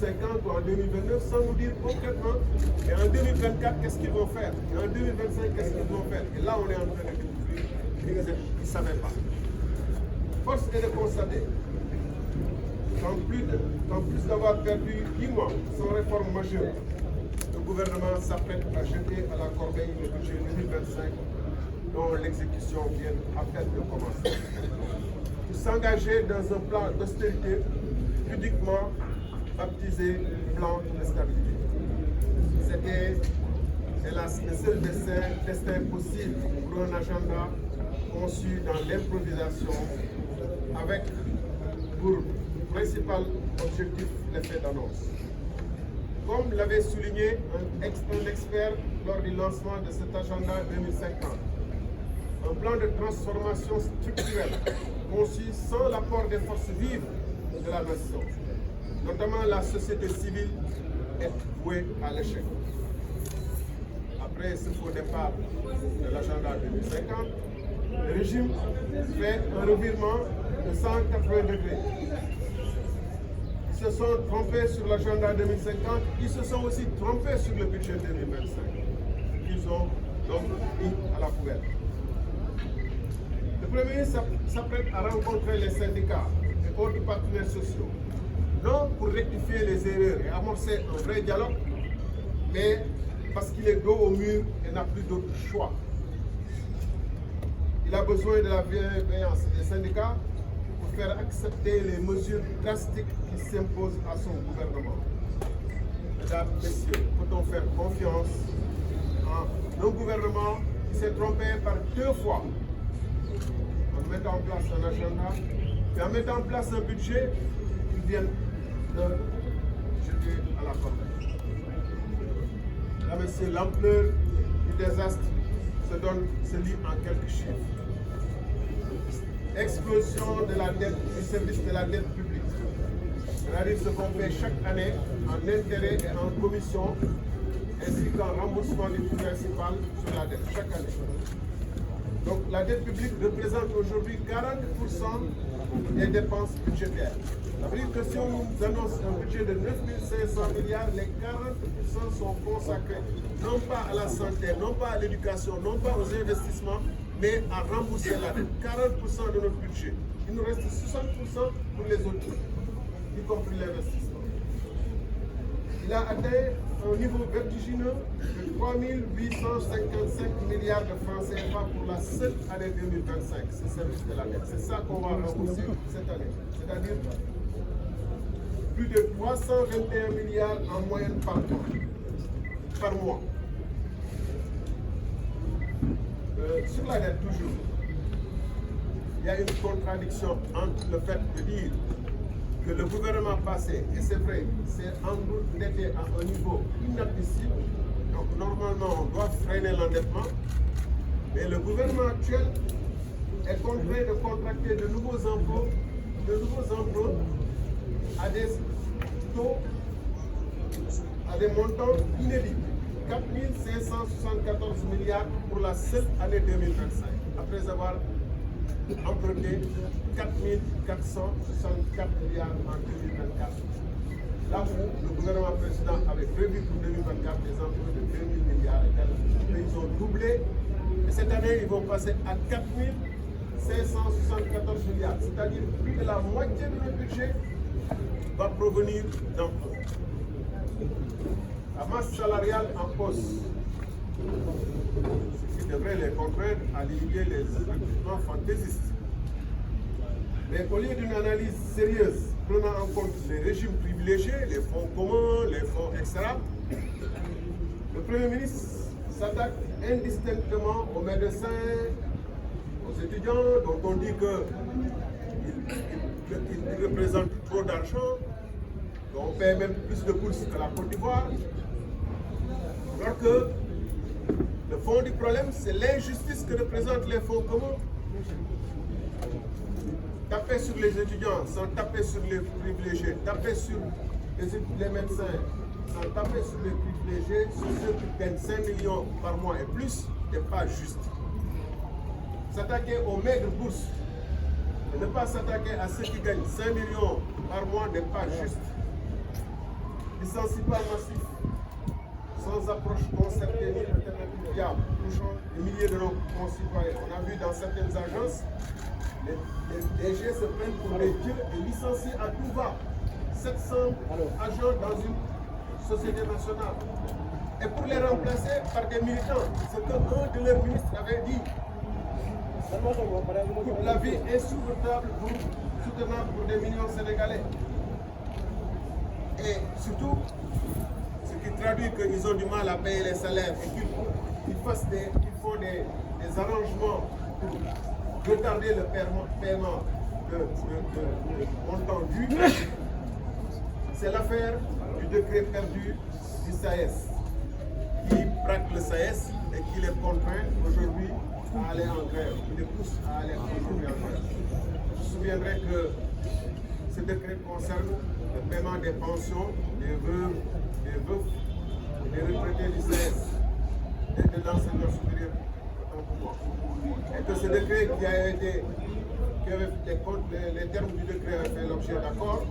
2050 ou en 2029 sans nous dire concrètement et en 2024 qu'est-ce qu'ils vont faire et en 2025 qu'est-ce qu'ils vont faire. Et là on est en train de découvrir qu'ils ne savaient pas. Force est de constater qu'en plus d'avoir perdu 10 mois sans réforme majeure, le gouvernement s'apprête à jeter à la corbeille le budget 2025 dont l'exécution vient à peine de commencer. Pour s'engager dans un plan d'austérité pudiquement baptisé plan de stabilité. C'était, hélas, le seul destin possible pour un agenda conçu dans l'improvisation avec pour principal objectif l'effet d'annonce. Comme l'avait souligné un expert lors du lancement de cet agenda 2050, un plan de transformation structurelle conçu sans l'apport des forces vives de la nation, notamment la société civile, est vouée à l'échec. Après ce faux départ de l'agenda 2050, le régime fait un revirement de 180 degrés. Ils se sont trompés sur l'agenda 2050, ils se sont aussi trompés sur le budget 2025, qu'ils ont donc mis à la poubelle. Le Premier ministre s'apprête à rencontrer les syndicats et autres partenaires sociaux, non pour rectifier les erreurs et amorcer un vrai dialogue, mais parce qu'il est dos au mur et n'a plus d'autre choix. Il a besoin de la bienveillance des syndicats pour faire accepter les mesures drastiques qui s'imposent à son gouvernement. Mesdames, Messieurs, peut-on faire confiance en un gouvernement qui s'est trompé par 2 fois en mettant en place un agenda et en mettant en place un budget qui vient de jeter à la porte. Mesdames, Messieurs, l'ampleur du désastre se lit en quelques chiffres. Explosion de la dette du service de la dette publique, c'est-à-dire ce qu'on fait chaque année en intérêt et en commission, ainsi qu'en remboursement du coût principal sur la dette chaque année. Donc la dette publique représente aujourd'hui 40% des dépenses budgétaires. Ça veut dire que si on nous annonce un budget de 9 500 milliards, les 40% sont consacrés non pas à la santé, non pas à l'éducation, non pas aux investissements, mais à rembourser la dette. 40% de notre budget. Il nous reste 60% pour les autres, y compris l'investissement. Il a atteint un niveau vertigineux de 3 855 milliards de francs CFA pour la seule année 2025, ce service de la dette. C'est ça qu'on va rembourser cette année. C'est-à-dire plus de 321 milliards en moyenne par mois. Sur la dette, toujours, il y a une contradiction entre le fait de dire que le gouvernement passé, et c'est vrai, s'est endetté à un niveau inadmissible. Donc normalement, on doit freiner l'endettement, mais le gouvernement actuel est contraint de contracter de nouveaux emprunts à des taux, à des montants inédits. 4 574 milliards pour la seule année 2025, après avoir emprunté 4 464 milliards en 2024. Là où le gouvernement précédent avait prévu pour 2024 des emprunts de 2 000 milliards et quelques. Ils ont doublé. Et cette année, ils vont passer à 4 574 milliards. C'est-à-dire plus de la moitié de notre budget va provenir d'emprunts. La masse salariale en hausse, ce qui devrait les contraindre à limiter les recrutements fantaisistes. Mais au lieu d'une analyse sérieuse prenant en compte les régimes privilégiés, les fonds communs, les fonds, etc., le Premier ministre s'attaque indistinctement aux médecins, aux étudiants, dont on dit qu'ils représentent trop d'argent, dont on paie même plus de bourses que la Côte d'Ivoire. Alors que le fond du problème, c'est l'injustice que représentent les fonds communs. Taper sur les étudiants sans taper sur les privilégiés, taper sur les médecins sans taper sur les privilégiés, sur ceux qui gagnent 5 millions par mois et plus, n'est pas juste. S'attaquer aux maigres bourses et ne pas s'attaquer à ceux qui gagnent 5 millions par mois n'est pas juste. licenciement massif, sans approche concertée ni alternative viable, touchant des milliers de nos concitoyens. On a vu dans certaines agences, les DG se prennent pour des dieux et licencient à tout va 700 agents dans une société nationale. Et pour les remplacer par des militants, ce que un de leurs ministres avait dit. La vie est soutenable pour des millions de Sénégalais. Et surtout, ce qui traduit qu'ils ont du mal à payer les salaires et qu'ils font des arrangements pour retarder le paiement de montant dû, c'est l'affaire du décret perdu du SAES, qui braque le SAES et qui les contraint aujourd'hui à aller en grève, qui les pousse à aller aujourd'hui en grève. Je me souviendrai que ce décret concerne le paiement des pensions des veuves, des veufs et des retraités du SAES et de l'enseignement supérieur. Et que ce décret les termes du décret avaient fait l'objet d'accord,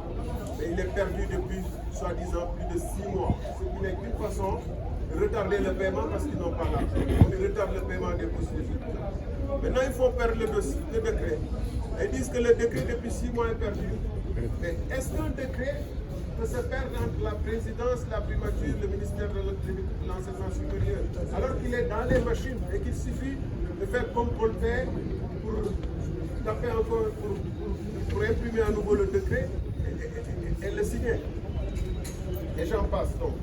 mais il est perdu depuis, soi-disant, plus de 6 mois. Ce qui n'est qu'une façon de retarder le paiement parce qu'ils n'ont pas l'argent. On retarde le paiement des bourses des étudiants. Maintenant, il faut perdre le décret. Ils disent que le décret depuis 6 mois est perdu. Mais est-ce qu'un décret peut se perdre entre la présidence, la primature, le ministère de l'enseignement supérieur, alors qu'il est dans les machines et qu'il suffit de faire comme on le fait pour taper encore, pour imprimer à nouveau le décret et le signer. Et j'en passe donc.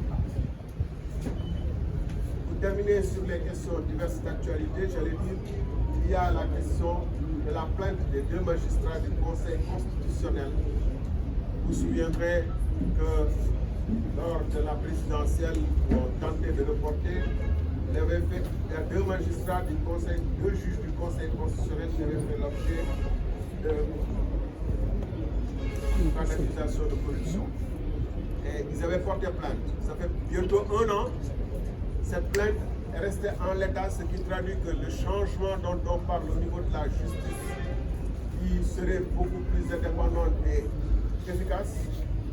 Pour terminer sur les questions diverses d'actualité, j'allais dire qu'il y a la question de la plainte des 2 magistrats du Conseil constitutionnel. Vous vous souviendrez que lors de la présidentielle, on tentait de reporter, il y a 2 magistrats du Conseil, 2 juges du Conseil constitutionnel qui avaient fait l'objet d'accusation de corruption. Et ils avaient porté plainte. Ça fait bientôt 1 an. Cette plainte est restée en l'état, ce qui traduit que le changement dont on parle au niveau de la justice, qui serait beaucoup plus indépendante et efficace,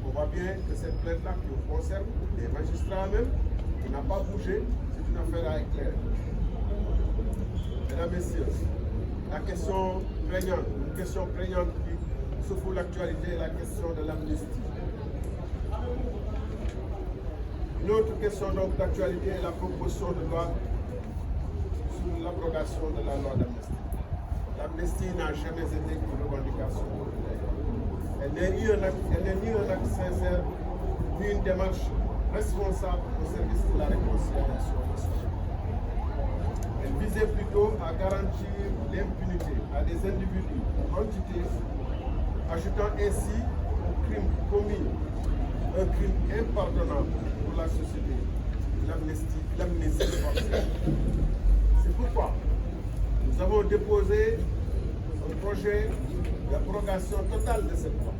on voit bien que cette plainte-là qui concerne les magistrats même, qui n'a pas bougé, c'est une affaire à éclairer. Mesdames, Messieurs, la question prégnante, une question prégnante qui secoue l'actualité est la question de l'amnistie. Une autre question donc d'actualité est la proposition de loi sur l'abrogation de la loi d'amnistie. L'amnistie n'a jamais été une revendication. Elle n'est ni un acte sincère, ni une démarche responsable au service de la réconciliation nationale. Elle visait plutôt à garantir l'impunité à des individus, entités, ajoutant ainsi au crime commis un crime impardonnable pour la société, l'amnistie forcée. C'est pourquoi nous avons déposé un projet d'abrogation totale de cette loi.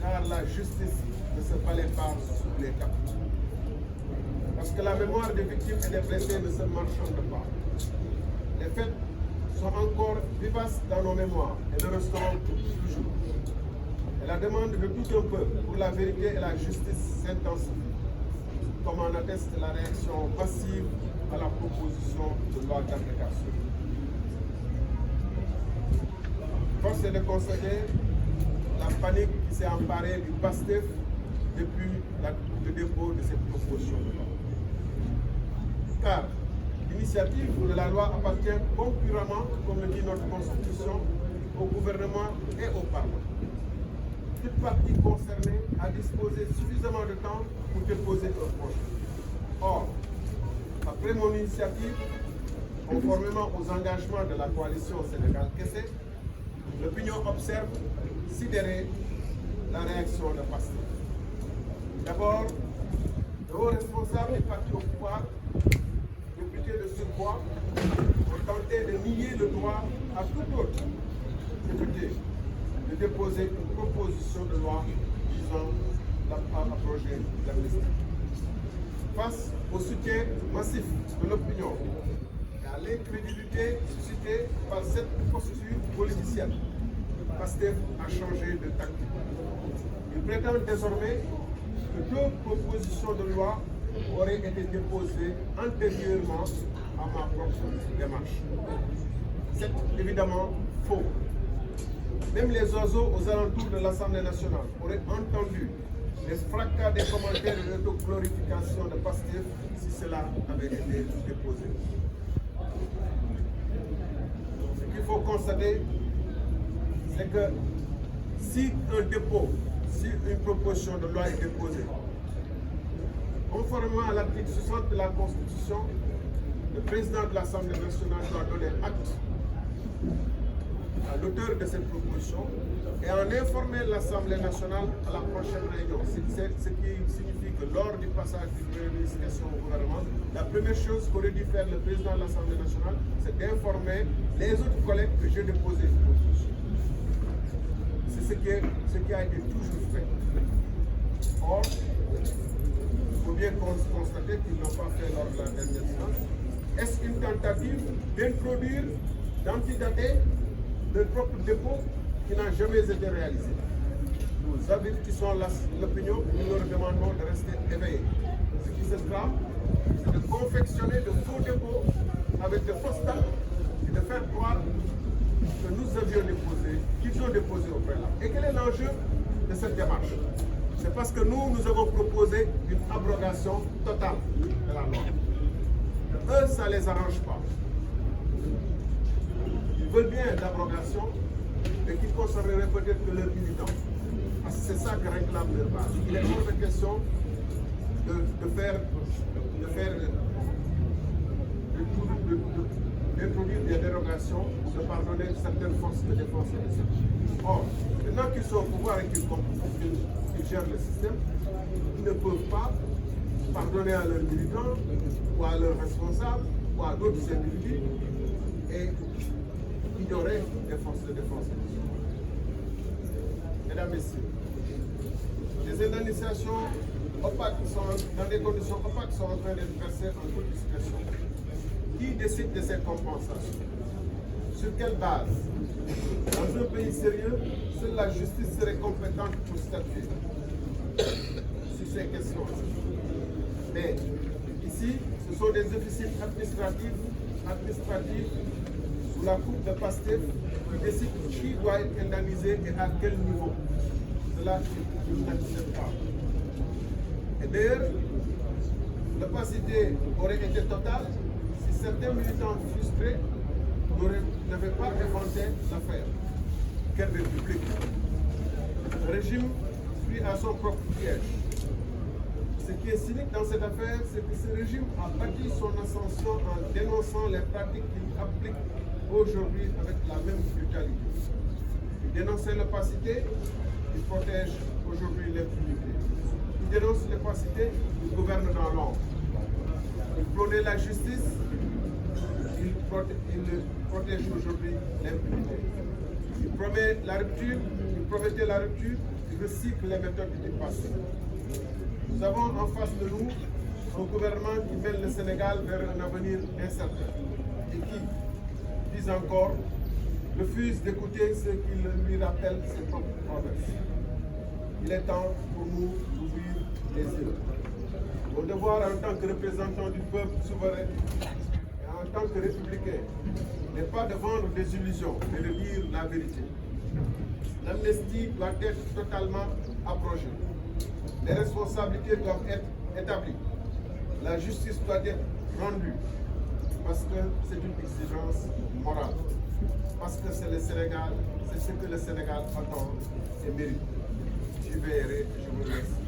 Car la justice ne se valait pas sous les capes. Parce que la mémoire des victimes et des blessés ne se marchande pas. Les faits sont encore vivaces dans nos mémoires et le resteront toujours. Et la demande de tout un peuple pour la vérité et la justice s'intensifie, comme en atteste la réaction massive à la proposition de loi d'application. Force est de constater la panique qui s'est emparée du PASTEF depuis le dépôt de cette proposition de loi. Car l'initiative de la loi appartient concurremment, comme le dit notre Constitution, au gouvernement et au Parlement. Toute partie concernée a disposé suffisamment de temps pour déposer un projet. Or, après mon initiative, conformément aux engagements de la coalition Sénégal-Kessé, l'opinion observe, sidérée, la réaction de PASTEF. D'abord, le haut responsable du parti au pouvoir, député de surpoids, ont tenté de nier le droit à tout autre député de déposer une proposition de loi visant à abroger l'amnistie. Face au soutien massif de l'opinion et à l'incrédulité suscitée par cette posture politicienne, PASTEF a changé de tactique. Il prétend désormais que d'autres propositions de loi auraient été déposées antérieurement à ma propre démarche. C'est évidemment faux. Même les oiseaux aux alentours de l'Assemblée nationale auraient entendu les fracas des commentaires et l'autoglorification de Pastef si cela avait été déposé. Ce qu'il faut constater, c'est que si une proposition de loi est déposée, conformément à l'article 60 de la Constitution, le président de l'Assemblée nationale doit donner acte à l'auteur de cette proposition et en informer l'Assemblée nationale à la prochaine réunion. Ce qui signifie que lors du passage du Premier ministre question au gouvernement, la première chose qu'aurait dû faire le président de l'Assemblée nationale, c'est d'informer les autres collègues que j'ai déposé une proposition. C'est ce qui a été toujours fait. Or, il faut bien constater qu'ils n'ont pas fait lors de la dernière séance. Est-ce une tentative d'introduire, d'antidater leur propre dépôt qui n'a jamais été réalisé? Nous avertissons l'opinion, nous leur demandons de rester éveillés. Ce qui se trame, c'est de confectionner de faux dépôts avec de fausses dates et de faire croire que nous avions déposé, qu'ils ont déposé au préalable. Et quel est l'enjeu de cette démarche? C'est parce que nous avons proposé une abrogation totale de la loi. Eux, ça ne les arrange pas. Ils veulent bien l'abrogation, mais qui concernerait peut-être que leurs militants. Parce que c'est ça que réclame leur base. Il est hors de question d'introduire des dérogations, de pardonner certaines forces de défense et de sécurité. Or, maintenant qu'ils sont au pouvoir et qu'ils gèrent le système, ils ne peuvent pas pardonner à leurs militants ou à leurs responsables ou à d'autres individus et ignorer les forces de défense et de sécurité. Mesdames, Messieurs, les indemnisations opaques dans des conditions opaques sont en train d'être versées en toute discrétion. Qui décide de ces compensations? Sur quelle base? Dans un pays sérieux, seule la justice serait compétente pour statuer sur ces questions. Mais ici, ce sont des officiers administratifs sous la coupe de Pastef qui décident qui doit être indemnisé et à quel niveau. Cela, je n'accepte pas. Et d'ailleurs, l'opacité aurait été totale si certains militants frustrés n'avaient pas inventé l'affaire. Quelle république? Le régime pris à son propre piège. Ce qui est cynique dans cette affaire, c'est que ce régime a bâti son ascension en dénonçant les pratiques qu'il applique aujourd'hui avec la même brutalité. Il dénonçait l'opacité, il protège aujourd'hui l'impunité. Il dénonce l'opacité, il gouverne dans l'ombre. Il prônait la justice, il protège aujourd'hui l'impunité. Il promet la rupture, il promettait la rupture, il recycle les méthodes du passé. Nous avons en face de nous un gouvernement qui mène le Sénégal vers un avenir incertain et qui, dis encore, refuse d'écouter ce qui lui rappelle ses propres promesses. Il est temps pour nous d'ouvrir les yeux. Notre devoir en tant que représentant du peuple souverain et en tant que républicain n'est pas de vendre des illusions, mais de dire la vérité. L'amnistie doit être totalement abrogée. Les responsabilités doivent être établies. La justice doit être rendue parce que c'est une exigence morale. Parce que c'est le Sénégal, c'est ce que le Sénégal attend et mérite. J'y veillerai, je vous remercie.